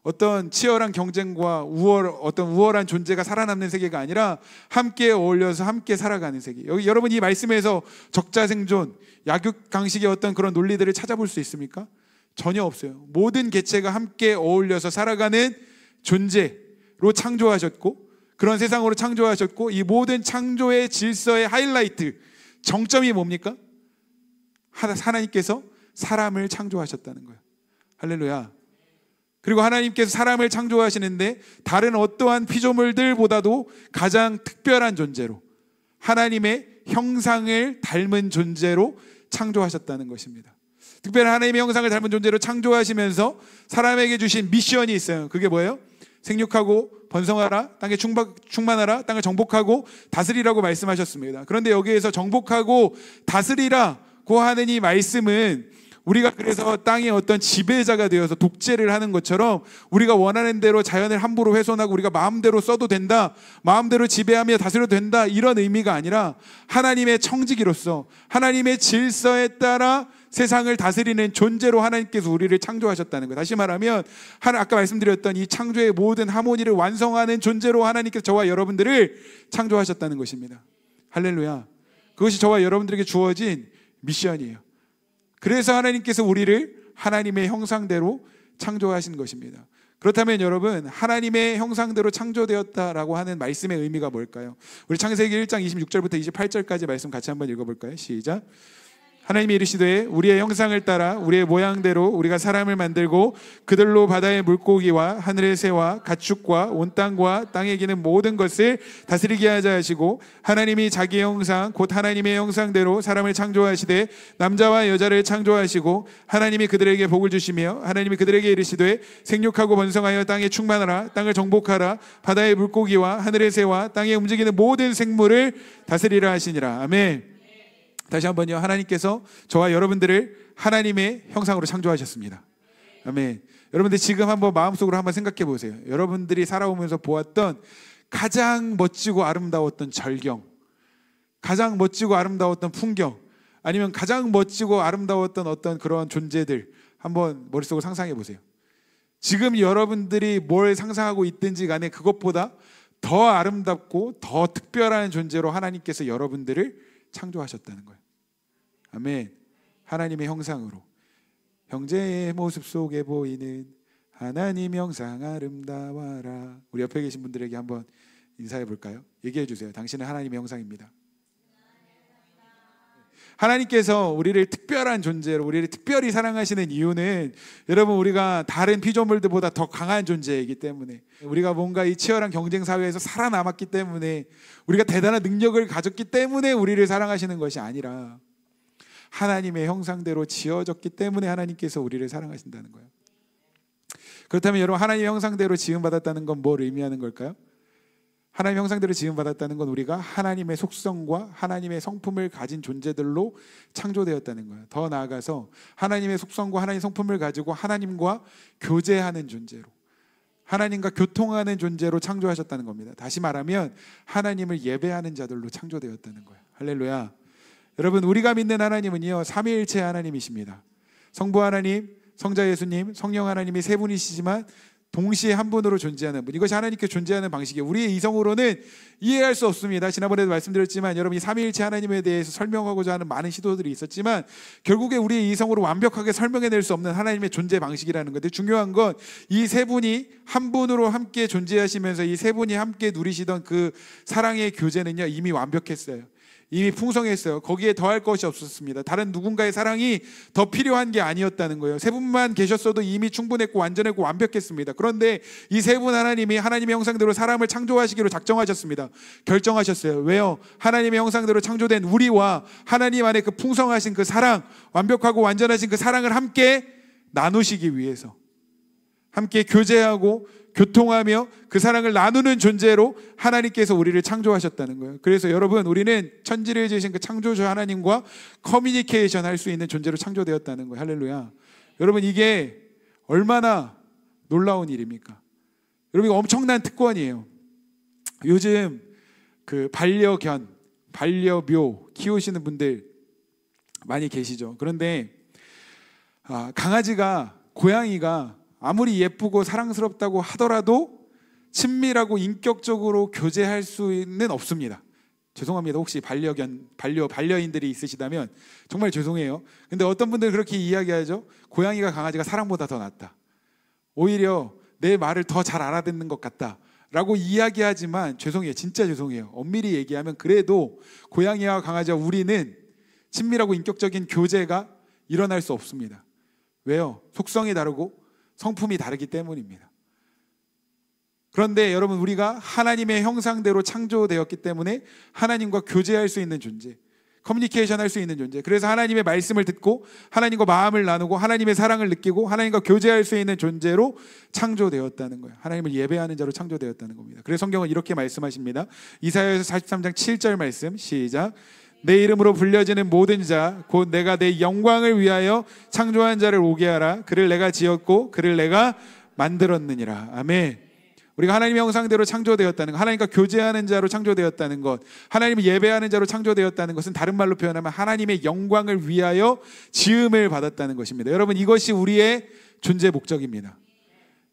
어떤 치열한 경쟁과 어떤 우월한 존재가 살아남는 세계가 아니라 함께 어울려서 함께 살아가는 세계. 여기 여러분, 이 말씀에서 적자생존, 약육강식의 어떤 그런 논리들을 찾아볼 수 있습니까? 전혀 없어요. 모든 개체가 함께 어울려서 살아가는 존재로 창조하셨고, 그런 세상으로 창조하셨고, 이 모든 창조의 질서의 하이라이트, 정점이 뭡니까? 하나님께서 사람을 창조하셨다는 거예요. 할렐루야. 그리고 하나님께서 사람을 창조하시는데 다른 어떠한 피조물들보다도 가장 특별한 존재로, 하나님의 형상을 닮은 존재로 창조하셨다는 것입니다. 특별한 하나님의 형상을 닮은 존재로 창조하시면서 사람에게 주신 미션이 있어요. 그게 뭐예요? 생육하고 번성하라, 땅에 충만하라, 땅을 정복하고 다스리라고 말씀하셨습니다. 그런데 여기에서 정복하고 다스리라고 하는 이 말씀은 우리가 그래서 땅의 어떤 지배자가 되어서 독재를 하는 것처럼 우리가 원하는 대로 자연을 함부로 훼손하고 우리가 마음대로 써도 된다, 마음대로 지배하며 다스려도 된다, 이런 의미가 아니라 하나님의 청지기로서 하나님의 질서에 따라 세상을 다스리는 존재로 하나님께서 우리를 창조하셨다는 거예요. 다시 말하면 아까 말씀드렸던 이 창조의 모든 하모니를 완성하는 존재로 하나님께서 저와 여러분들을 창조하셨다는 것입니다. 할렐루야. 그것이 저와 여러분들에게 주어진 미션이에요. 그래서 하나님께서 우리를 하나님의 형상대로 창조하신 것입니다. 그렇다면 여러분, 하나님의 형상대로 창조되었다라고 하는 말씀의 의미가 뭘까요? 우리 창세기 1장 26절부터 28절까지 말씀 같이 한번 읽어볼까요? 시작. 하나님이 이르시되 우리의 형상을 따라 우리의 모양대로 우리가 사람을 만들고 그들로 바다의 물고기와 하늘의 새와 가축과 온 땅과 땅에 기는 모든 것을 다스리게 하자 하시고, 하나님이 자기의 형상 곧 하나님의 형상대로 사람을 창조하시되 남자와 여자를 창조하시고 하나님이 그들에게 복을 주시며 하나님이 그들에게 이르시되 생육하고 번성하여 땅에 충만하라, 땅을 정복하라, 바다의 물고기와 하늘의 새와 땅에 움직이는 모든 생물을 다스리라 하시니라. 아멘. 다시 한번요. 하나님께서 저와 여러분들을 하나님의 형상으로 창조하셨습니다. 아멘. 여러분들 지금 한번 마음속으로 한번 생각해 보세요. 여러분들이 살아오면서 보았던 가장 멋지고 아름다웠던 절경, 가장 멋지고 아름다웠던 풍경, 아니면 가장 멋지고 아름다웠던 어떤 그런 존재들 한번 머릿속으로 상상해 보세요. 지금 여러분들이 뭘 상상하고 있든지 간에 그것보다 더 아름답고 더 특별한 존재로 하나님께서 여러분들을 창조하셨다는 거예요. 아멘. 하나님의 형상으로, 형제의 모습 속에 보이는 하나님 형상 아름다워라. 우리 옆에 계신 분들에게 한번 인사해 볼까요? 얘기해 주세요. 당신은 하나님의 형상입니다. 하나님께서 우리를 특별한 존재로, 우리를 특별히 사랑하시는 이유는 여러분, 우리가 다른 피조물들보다 더 강한 존재이기 때문에, 우리가 뭔가 이 치열한 경쟁 사회에서 살아남았기 때문에, 우리가 대단한 능력을 가졌기 때문에 우리를 사랑하시는 것이 아니라 하나님의 형상대로 지어졌기 때문에 하나님께서 우리를 사랑하신다는 거예요. 그렇다면 여러분, 하나님의 형상대로 지음받았다는 건 뭘 의미하는 걸까요? 하나님의 형상대로 지음받았다는 건 우리가 하나님의 속성과 하나님의 성품을 가진 존재들로 창조되었다는 거예요. 더 나아가서 하나님의 속성과 하나님의 성품을 가지고 하나님과 교제하는 존재로, 하나님과 교통하는 존재로 창조하셨다는 겁니다. 다시 말하면 하나님을 예배하는 자들로 창조되었다는 거예요. 할렐루야. 여러분, 우리가 믿는 하나님은요, 삼위일체 하나님이십니다. 성부 하나님, 성자 예수님, 성령 하나님이 세 분이시지만 동시에 한 분으로 존재하는 분, 이것이 하나님께 존재하는 방식이에요. 우리의 이성으로는 이해할 수 없습니다. 지난번에도 말씀드렸지만 여러분, 이 삼위일체 하나님에 대해서 설명하고자 하는 많은 시도들이 있었지만 결국에 우리의 이성으로 완벽하게 설명해낼 수 없는 하나님의 존재 방식이라는 건데, 중요한 건 이 세 분이 한 분으로 함께 존재하시면서 이 세 분이 함께 누리시던 그 사랑의 교제는요, 이미 완벽했어요. 이미 풍성했어요. 거기에 더할 것이 없었습니다. 다른 누군가의 사랑이 더 필요한 게 아니었다는 거예요. 세 분만 계셨어도 이미 충분했고 완전했고 완벽했습니다. 그런데 이 세 분 하나님이 하나님의 형상대로 사람을 창조하시기로 작정하셨습니다. 결정하셨어요. 왜요? 하나님의 형상대로 창조된 우리와 하나님 안에 그 풍성하신 그 사랑, 완벽하고 완전하신 그 사랑을 함께 나누시기 위해서, 함께 교제하고 교통하며 그 사랑을 나누는 존재로 하나님께서 우리를 창조하셨다는 거예요. 그래서 여러분, 우리는 천지를 지으신 그 창조주 하나님과 커뮤니케이션 할 수 있는 존재로 창조되었다는 거예요. 할렐루야. 여러분, 이게 얼마나 놀라운 일입니까? 여러분, 이거 엄청난 특권이에요. 요즘 그 반려견, 반려묘 키우시는 분들 많이 계시죠. 그런데 강아지가, 고양이가 아무리 예쁘고 사랑스럽다고 하더라도 친밀하고 인격적으로 교제할 수는 없습니다. 죄송합니다. 혹시 반려인들이 있으시다면 정말 죄송해요. 근데 어떤 분들은 그렇게 이야기하죠. 고양이가 강아지가 사랑보다 더 낫다. 오히려 내 말을 더 잘 알아듣는 것 같다 라고 이야기하지만, 죄송해요. 진짜 죄송해요. 엄밀히 얘기하면 그래도 고양이와 강아지와 우리는 친밀하고 인격적인 교제가 일어날 수 없습니다. 왜요? 속성이 다르고 성품이 다르기 때문입니다. 그런데 여러분, 우리가 하나님의 형상대로 창조되었기 때문에 하나님과 교제할 수 있는 존재, 커뮤니케이션 할 수 있는 존재, 그래서 하나님의 말씀을 듣고 하나님과 마음을 나누고 하나님의 사랑을 느끼고 하나님과 교제할 수 있는 존재로 창조되었다는 거예요. 하나님을 예배하는 자로 창조되었다는 겁니다. 그래서 성경은 이렇게 말씀하십니다. 이사야서 43장 7절 말씀, 시작. 내 이름으로 불려지는 모든 자, 곧 내가 내 영광을 위하여 창조한 자를 오게 하라. 그를 내가 지었고 그를 내가 만들었느니라. 아멘. 우리가 하나님의 형상대로 창조되었다는 것, 하나님과 교제하는 자로 창조되었다는 것, 하나님을 예배하는 자로 창조되었다는 것은 다른 말로 표현하면 하나님의 영광을 위하여 지음을 받았다는 것입니다. 여러분, 이것이 우리의 존재 목적입니다.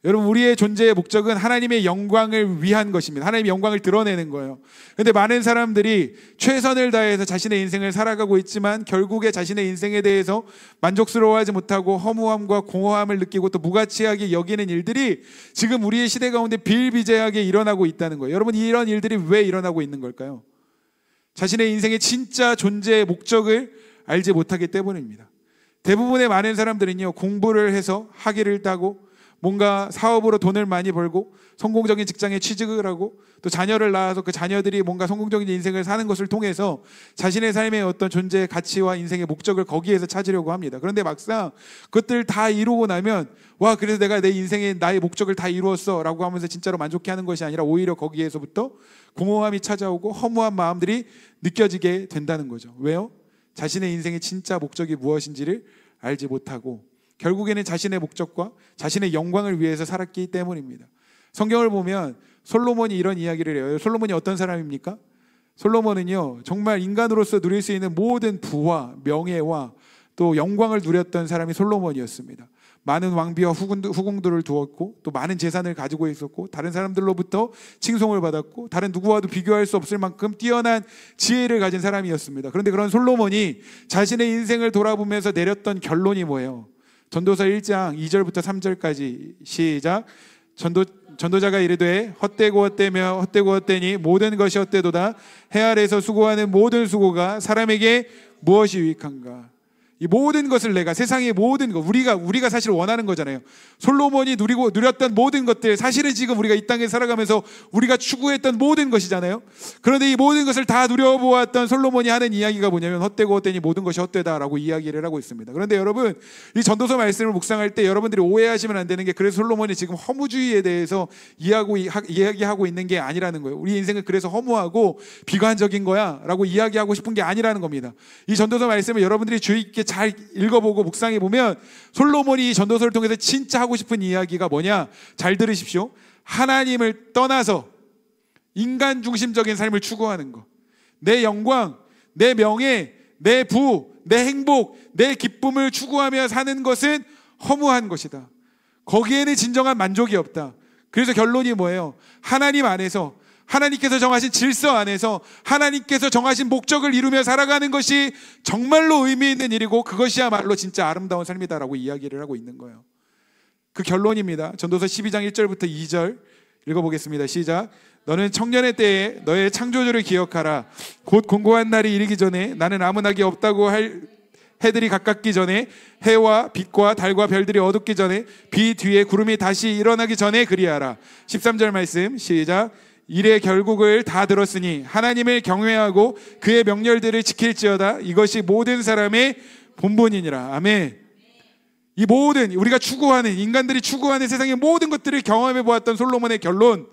여러분, 우리의 존재의 목적은 하나님의 영광을 위한 것입니다. 하나님의 영광을 드러내는 거예요. 그런데 많은 사람들이 최선을 다해서 자신의 인생을 살아가고 있지만 결국에 자신의 인생에 대해서 만족스러워하지 못하고 허무함과 공허함을 느끼고 또 무가치하게 여기는 일들이 지금 우리의 시대 가운데 비일비재하게 일어나고 있다는 거예요. 여러분, 이런 일들이 왜 일어나고 있는 걸까요? 자신의 인생의 진짜 존재의 목적을 알지 못하기 때문입니다. 대부분의 많은 사람들은요, 공부를 해서 학위를 따고 뭔가 사업으로 돈을 많이 벌고 성공적인 직장에 취직을 하고 또 자녀를 낳아서 그 자녀들이 뭔가 성공적인 인생을 사는 것을 통해서 자신의 삶의 어떤 존재의 가치와 인생의 목적을 거기에서 찾으려고 합니다. 그런데 막상 그것들 다 이루고 나면, 와, 그래서 내가 내 인생의 나의 목적을 다 이루었어 라고 하면서 진짜로 만족해하는 것이 아니라 오히려 거기에서부터 공허함이 찾아오고 허무한 마음들이 느껴지게 된다는 거죠. 왜요? 자신의 인생의 진짜 목적이 무엇인지를 알지 못하고 결국에는 자신의 목적과 자신의 영광을 위해서 살았기 때문입니다. 성경을 보면 솔로몬이 이런 이야기를 해요. 솔로몬이 어떤 사람입니까? 솔로몬은요, 정말 인간으로서 누릴 수 있는 모든 부와 명예와 또 영광을 누렸던 사람이 솔로몬이었습니다. 많은 왕비와 후궁들을 두었고 또 많은 재산을 가지고 있었고 다른 사람들로부터 칭송을 받았고 다른 누구와도 비교할 수 없을 만큼 뛰어난 지혜를 가진 사람이었습니다. 그런데 그런 솔로몬이 자신의 인생을 돌아보면서 내렸던 결론이 뭐예요? 전도서 1장 2절부터 3절까지 시작. 전도자가 이르되 헛되고 헛되며 헛되고 헛되니 모든 것이 헛되도다. 해 아래에서 수고하는 모든 수고가 사람에게 무엇이 유익한가? 이 모든 것을 내가, 세상의 모든 것, 우리가 사실 원하는 거잖아요. 솔로몬이 누렸던 모든 것들, 사실은 지금 우리가 이 땅에 살아가면서 우리가 추구했던 모든 것이잖아요. 그런데 이 모든 것을 다 누려보았던 솔로몬이 하는 이야기가 뭐냐면 헛되고 헛되니 모든 것이 헛되다라고 이야기를 하고 있습니다. 그런데 여러분, 이 전도서 말씀을 묵상할 때 여러분들이 오해하시면 안 되는 게, 그래서 솔로몬이 지금 허무주의에 대해서 이야기하고 있는 게 아니라는 거예요. 우리 인생은 그래서 허무하고 비관적인 거야 라고 이야기하고 싶은 게 아니라는 겁니다. 이 전도서 말씀을 여러분들이 주의 깊게 잘 읽어보고 묵상해 보면 솔로몬이 이 전도서를 통해서 진짜 하고 싶은 이야기가 뭐냐? 잘 들으십시오. 하나님을 떠나서 인간 중심적인 삶을 추구하는 것, 내 영광, 내 명예, 내 부, 내 행복, 내 기쁨을 추구하며 사는 것은 허무한 것이다. 거기에는 진정한 만족이 없다. 그래서 결론이 뭐예요? 하나님 안에서, 하나님께서 정하신 질서 안에서 하나님께서 정하신 목적을 이루며 살아가는 것이 정말로 의미 있는 일이고 그것이야말로 진짜 아름다운 삶이다라고 이야기를 하고 있는 거예요. 그 결론입니다. 전도서 12장 1절부터 2절 읽어보겠습니다. 시작. 너는 청년의 때에 너의 창조주를 기억하라. 곧 공고한 날이 이르기 전에 나는 아무 낙이 없다고 할 해들이 가깝기 전에, 해와 빛과 달과 별들이 어둡기 전에, 비 뒤에 구름이 다시 일어나기 전에 그리하라. 13절 말씀 시작. 일의 결국을 다 들었으니 하나님을 경외하고 그의 명령들을 지킬지어다. 이것이 모든 사람의 본분이니라. 아멘. 이 모든 우리가 추구하는, 인간들이 추구하는 세상의 모든 것들을 경험해 보았던 솔로몬의 결론,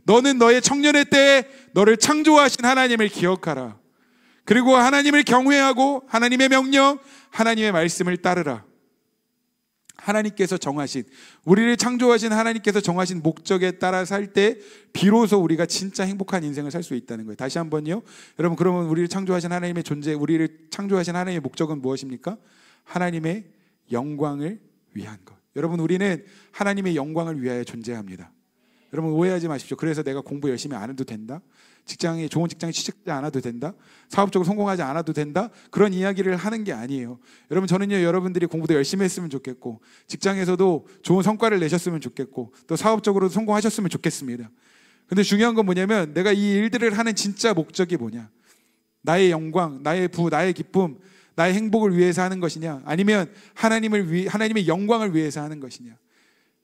너는 너의 청년의 때에 너를 창조하신 하나님을 기억하라. 그리고 하나님을 경외하고 하나님의 명령, 하나님의 말씀을 따르라. 하나님께서 정하신, 우리를 창조하신 하나님께서 정하신 목적에 따라 살 때 비로소 우리가 진짜 행복한 인생을 살 수 있다는 거예요. 다시 한번요. 여러분, 그러면 우리를 창조하신 하나님의 존재, 우리를 창조하신 하나님의 목적은 무엇입니까? 하나님의 영광을 위한 것. 여러분, 우리는 하나님의 영광을 위하여 존재합니다. 여러분, 오해하지 마십시오. 그래서 내가 공부 열심히 안 해도 된다? 좋은 직장에 취직하지 않아도 된다? 사업적으로 성공하지 않아도 된다? 그런 이야기를 하는 게 아니에요. 여러분, 저는요, 여러분들이 공부도 열심히 했으면 좋겠고, 직장에서도 좋은 성과를 내셨으면 좋겠고, 또 사업적으로도 성공하셨으면 좋겠습니다. 근데 중요한 건 뭐냐면, 내가 이 일들을 하는 진짜 목적이 뭐냐? 나의 영광, 나의 나의 기쁨, 나의 행복을 위해서 하는 것이냐? 아니면 하나님의 영광을 위해서 하는 것이냐?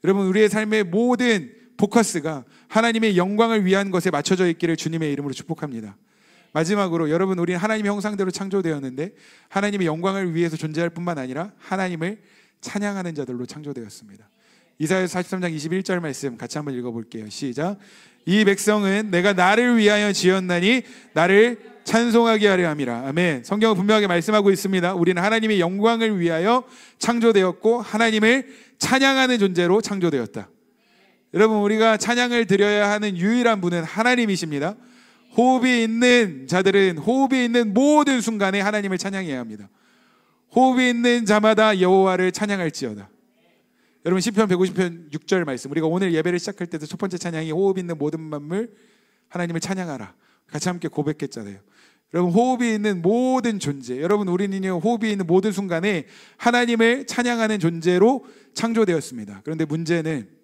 여러분, 우리의 삶의 모든 포커스가 하나님의 영광을 위한 것에 맞춰져 있기를 주님의 이름으로 축복합니다. 마지막으로, 여러분, 우리는 하나님의 형상대로 창조되었는데 하나님의 영광을 위해서 존재할 뿐만 아니라 하나님을 찬양하는 자들로 창조되었습니다. 이사야서 43장 21절 말씀 같이 한번 읽어볼게요. 시작. 이 백성은 내가 나를 위하여 지었나니 나를 찬송하게 하려 함이라. 아멘. 성경은 분명하게 말씀하고 있습니다. 우리는 하나님의 영광을 위하여 창조되었고 하나님을 찬양하는 존재로 창조되었다. 여러분, 우리가 찬양을 드려야 하는 유일한 분은 하나님이십니다. 호흡이 있는 자들은 호흡이 있는 모든 순간에 하나님을 찬양해야 합니다. 호흡이 있는 자마다 여호와를 찬양할지어다. 여러분, 시편 150편 6절 말씀, 우리가 오늘 예배를 시작할 때도 첫 번째 찬양이 호흡 있는 모든 만물 하나님을 찬양하라, 같이 함께 고백했잖아요. 여러분, 호흡이 있는 모든 존재, 여러분, 우리는요, 호흡이 있는 모든 순간에 하나님을 찬양하는 존재로 창조되었습니다. 그런데 문제는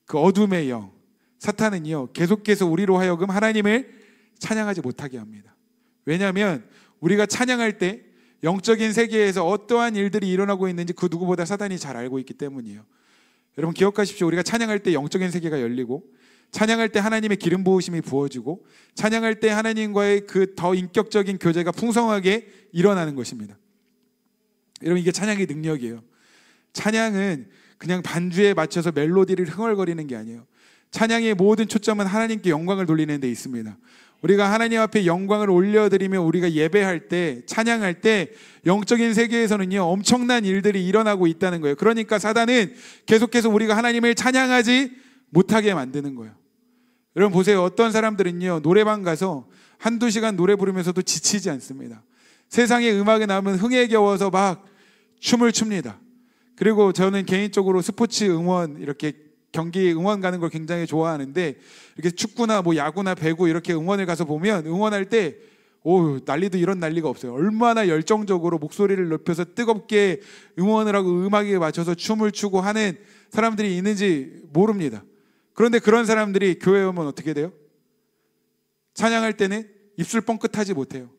그 어둠의 영, 사탄은요, 계속해서 우리로 하여금 하나님을 찬양하지 못하게 합니다. 왜냐하면 우리가 찬양할 때 영적인 세계에서 어떠한 일들이 일어나고 있는지 그 누구보다 사탄이 잘 알고 있기 때문이에요. 여러분, 기억하십시오. 우리가 찬양할 때 영적인 세계가 열리고, 찬양할 때 하나님의 기름 부으심이 부어지고, 찬양할 때 하나님과의 그 더 인격적인 교제가 풍성하게 일어나는 것입니다. 여러분, 이게 찬양의 능력이에요. 찬양은 그냥 반주에 맞춰서 멜로디를 흥얼거리는 게 아니에요. 찬양의 모든 초점은 하나님께 영광을 돌리는 데 있습니다. 우리가 하나님 앞에 영광을 올려드리며 우리가 예배할 때, 찬양할 때 영적인 세계에서는요, 엄청난 일들이 일어나고 있다는 거예요. 그러니까 사단은 계속해서 우리가 하나님을 찬양하지 못하게 만드는 거예요. 여러분 보세요. 어떤 사람들은요, 노래방 가서 한두 시간 노래 부르면서도 지치지 않습니다. 세상의 음악에 나오면 흥에 겨워서 막 춤을 춥니다. 그리고 저는 개인적으로 스포츠 응원, 이렇게 경기 응원 가는 걸 굉장히 좋아하는데, 이렇게 축구나 뭐 야구나 배구 이렇게 응원을 가서 보면, 응원할 때 난리도 이런 난리가 없어요. 얼마나 열정적으로 목소리를 높여서 뜨겁게 응원을 하고 음악에 맞춰서 춤을 추고 하는 사람들이 있는지 모릅니다. 그런데 그런 사람들이 교회에 오면 어떻게 돼요? 찬양할 때는 입술 뻥끗하지 못해요.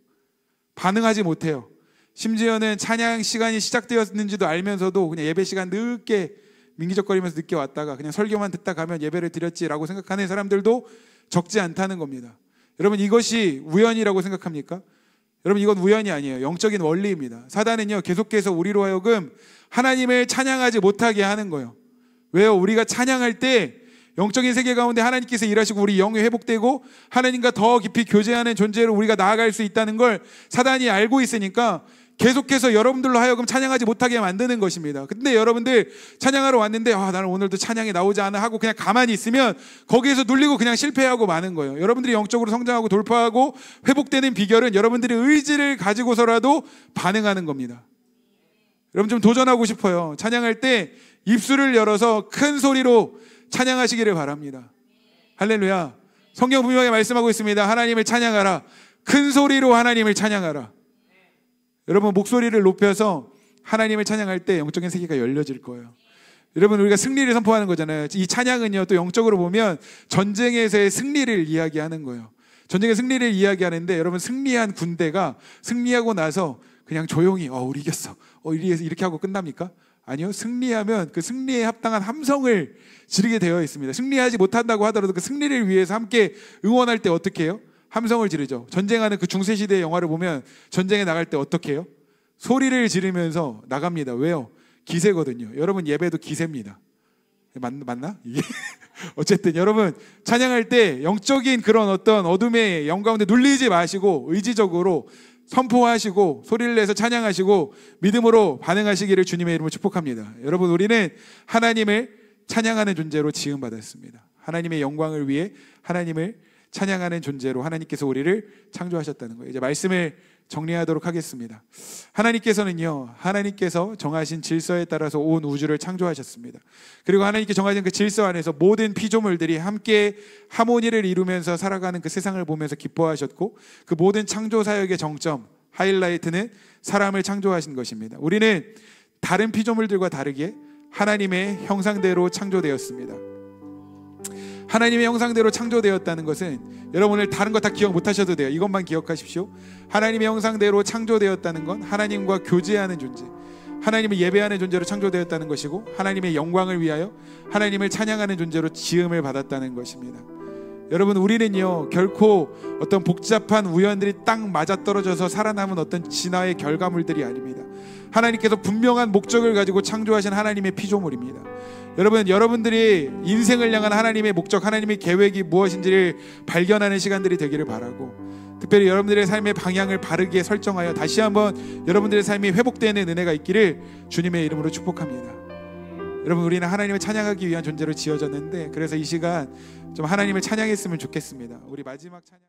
반응하지 못해요. 심지어는 찬양 시간이 시작되었는지도 알면서도 그냥 예배 시간 늦게 민기적거리면서 늦게 왔다가 그냥 설교만 듣다 가면 예배를 드렸지라고 생각하는 사람들도 적지 않다는 겁니다. 여러분, 이것이 우연이라고 생각합니까? 여러분, 이건 우연이 아니에요. 영적인 원리입니다. 사단은요, 계속해서 우리로 하여금 하나님을 찬양하지 못하게 하는 거예요. 왜요? 우리가 찬양할 때 영적인 세계 가운데 하나님께서 일하시고 우리 영이 회복되고 하나님과 더 깊이 교제하는 존재로 우리가 나아갈 수 있다는 걸 사단이 알고 있으니까 계속해서 여러분들로 하여금 찬양하지 못하게 만드는 것입니다. 근데 여러분들 찬양하러 왔는데 나는 오늘도 찬양이 나오지 않아 하고 그냥 가만히 있으면 거기에서 눌리고 그냥 실패하고 마는 거예요. 여러분들이 영적으로 성장하고 돌파하고 회복되는 비결은 여러분들이 의지를 가지고서라도 반응하는 겁니다. 여러분, 좀 도전하고 싶어요. 찬양할 때 입술을 열어서 큰 소리로 찬양하시기를 바랍니다. 할렐루야. 성경 분명히 말씀하고 있습니다. 하나님을 찬양하라. 큰 소리로 하나님을 찬양하라. 여러분, 목소리를 높여서 하나님을 찬양할 때 영적인 세계가 열려질 거예요. 여러분, 우리가 승리를 선포하는 거잖아요. 이 찬양은요, 또 영적으로 보면 전쟁에서의 승리를 이야기하는 거예요. 전쟁의 승리를 이야기하는데, 여러분, 승리한 군대가 승리하고 나서 그냥 조용히 우리 이겼어, 이렇게 하고 끝납니까? 아니요. 승리하면 그 승리에 합당한 함성을 지르게 되어 있습니다. 승리하지 못한다고 하더라도 그 승리를 위해서 함께 응원할 때 어떻게 해요? 함성을 지르죠. 전쟁하는 그 중세시대의 영화를 보면 전쟁에 나갈 때 어떻게 해요? 소리를 지르면서 나갑니다. 왜요? 기세거든요. 여러분, 예배도 기세입니다. 맞나? 이게 어쨌든 여러분, 찬양할 때 영적인 그런 어떤 어둠의 영 가운데 눌리지 마시고 의지적으로 선포하시고 소리를 내서 찬양하시고 믿음으로 반응하시기를 주님의 이름으로 축복합니다. 여러분, 우리는 하나님을 찬양하는 존재로 지음받았습니다. 하나님의 영광을 위해 하나님을 찬양하는 존재로 하나님께서 우리를 창조하셨다는 거예요. 이제 말씀을 정리하도록 하겠습니다. 하나님께서 정하신 질서에 따라서 온 우주를 창조하셨습니다. 그리고 하나님께 정하신 그 질서 안에서 모든 피조물들이 함께 하모니를 이루면서 살아가는 그 세상을 보면서 기뻐하셨고, 그 모든 창조 사역의 정점, 하이라이트는 사람을 창조하신 것입니다. 우리는 다른 피조물들과 다르게 하나님의 형상대로 창조되었습니다. 하나님의 형상대로 창조되었다는 것은, 여러분 오늘 다른 거 다 기억 못하셔도 돼요. 이것만 기억하십시오. 하나님의 형상대로 창조되었다는 건 하나님과 교제하는 존재, 하나님을 예배하는 존재로 창조되었다는 것이고, 하나님의 영광을 위하여 하나님을 찬양하는 존재로 지음을 받았다는 것입니다. 여러분, 우리는요 결코 어떤 복잡한 우연들이 딱 맞아떨어져서 살아남은 어떤 진화의 결과물들이 아닙니다. 하나님께서 분명한 목적을 가지고 창조하신 하나님의 피조물입니다. 여러분, 여러분들이 인생을 향한 하나님의 목적, 하나님의 계획이 무엇인지를 발견하는 시간들이 되기를 바라고, 특별히 여러분들의 삶의 방향을 바르게 설정하여 다시 한번 여러분들의 삶이 회복되는 은혜가 있기를 주님의 이름으로 축복합니다. 여러분, 우리는 하나님을 찬양하기 위한 존재로 지어졌는데, 그래서 이 시간 좀 하나님을 찬양했으면 좋겠습니다. 우리 마지막 찬양